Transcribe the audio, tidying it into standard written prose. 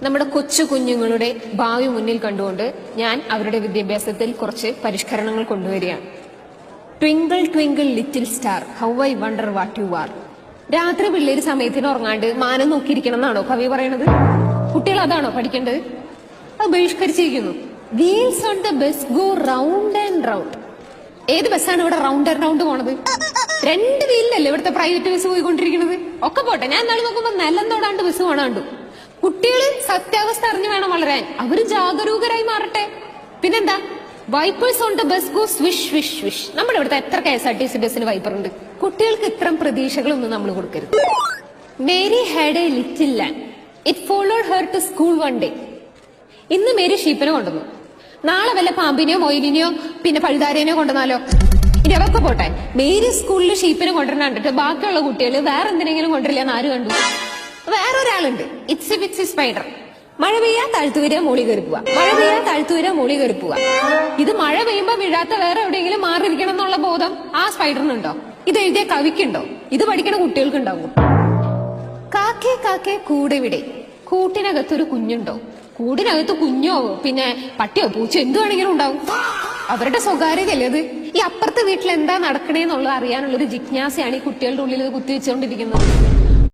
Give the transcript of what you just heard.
നമ്മുടെ കൊച്ചു കുഞ്ഞുങ്ങളുടെ ഭാവി മുന്നിൽ കണ്ടുകൊണ്ട് ഞാൻ അവരുടെ വിദ്യാഭ്യാസത്തിൽ കുറച്ച് പരിഷ്കരണങ്ങൾ കൊണ്ടുവരികയാണ്. Twinkle twinkle little star how I wonder what you are. രാത്രി പിള്ളേര് സമയത്തിന് ഉറങ്ങാണ്ട് മാനം നോക്കിയിരിക്കണം എന്നാണോ കവി പറയണത്? കുട്ടികൾ അതാണോ പഠിക്കേണ്ടത്? അത് ബഹിഷ്കരിച്ചിരിക്കുന്നു. Wheels on the bus go round and round. ഏത് ബസ്സാണ് ഇവിടെ റൗണ്ട് ആൻഡ് റൗണ്ട് പോണത്? 2 വീലിലല്ലേ ഇവിടുത്തെ പ്രൈവറ്റ് ബസ് പോയിക്കൊണ്ടിരിക്കുന്നത്? ഒക്കെ പോട്ടെ, ഞാൻ എന്നാലും നോക്കുമ്പോ നിലം തൊടാണ്ട് ബസ് പോണാണ്ടു. കുട്ടികൾ സത്യാവസ്ഥ അറിഞ്ഞു വേണം വളരാൻ. അവര് ജാഗരൂകരായി മാറട്ടെ. പിന്നെന്താ, wipers on the bus go swish swish swish. നമ്മുടെ ഇവിടുത്തെ എത്ര KSRTC ബസ്സിന് വൈപ്പർ ഉണ്ട്? കുട്ടികൾക്ക് ഇത്തരം പ്രതീക്ഷകളൊന്നും നമ്മൾ കൊടുക്കരുത്. Mary had a little lamb, it followed her to school one day. ഇന്ന് മേരി ഷീപ്പിനെ കൊണ്ടുവന്നു, നാളെ വല്ല പാമ്പിനെയോ മൊയിലിനെയോ പിന്നെ പഴുതാരേനെയോ കൊണ്ടുവന്നാലോ? ഇനി അതൊക്കെ പോട്ടെ, മേരി സ്കൂളിൽ ഷീപ്പിനെ കൊണ്ടുവരാൻ കണ്ടിട്ട് ബാക്കിയുള്ള കുട്ടികൾ വേറെ എന്തിനെങ്കിലും കൊണ്ടുവരില്ല എന്ന് ആര് കണ്ടു? വേറൊരാളുണ്ട്, ഇറ്റ്സി പിറ്റ്സി സ്പൈഡർ. മഴ പെയ്യാ താഴ്ത്തുവര മോളി കയറി പോവാ, മഴ പെയ്യാ താഴ്ത്തുവര മോളി കയറി പോവാ. ഇത് മഴ പെയ്യുമ്പോ വീഴാത്ത വേറെ എവിടെയെങ്കിലും മാറിയിരിക്കണം എന്നുള്ള ബോധം ആ സ്പൈഡറിനുണ്ടോ? ഇത് എഴുതിയ കവിക്കുണ്ടോ? ഇത് പഠിക്കണ കുട്ടികൾക്കുണ്ടാവും. കാക്കേ കാക്കേ കൂടെവിടെ, കൂട്ടിനകത്തൊരു കുഞ്ഞുണ്ടോ? കൂടിനകത്ത് കുഞ്ഞോ പിന്നെ പട്ടിയോ പൂച്ചയോ എന്ത് വേണമെങ്കിലും ഉണ്ടാവും. അവരുടെ സ്വകാര്യതയല്ലേ അത്? ഈ അപ്പുറത്തെ വീട്ടിൽ എന്താ നടക്കണേന്നുള്ളത് അറിയാനുള്ളൊരു ജിജ്ഞാസയാണ് ഈ കുട്ടികളുടെ ഉള്ളിൽ കുത്തിവെച്ചുകൊണ്ടിരിക്കുന്നത്.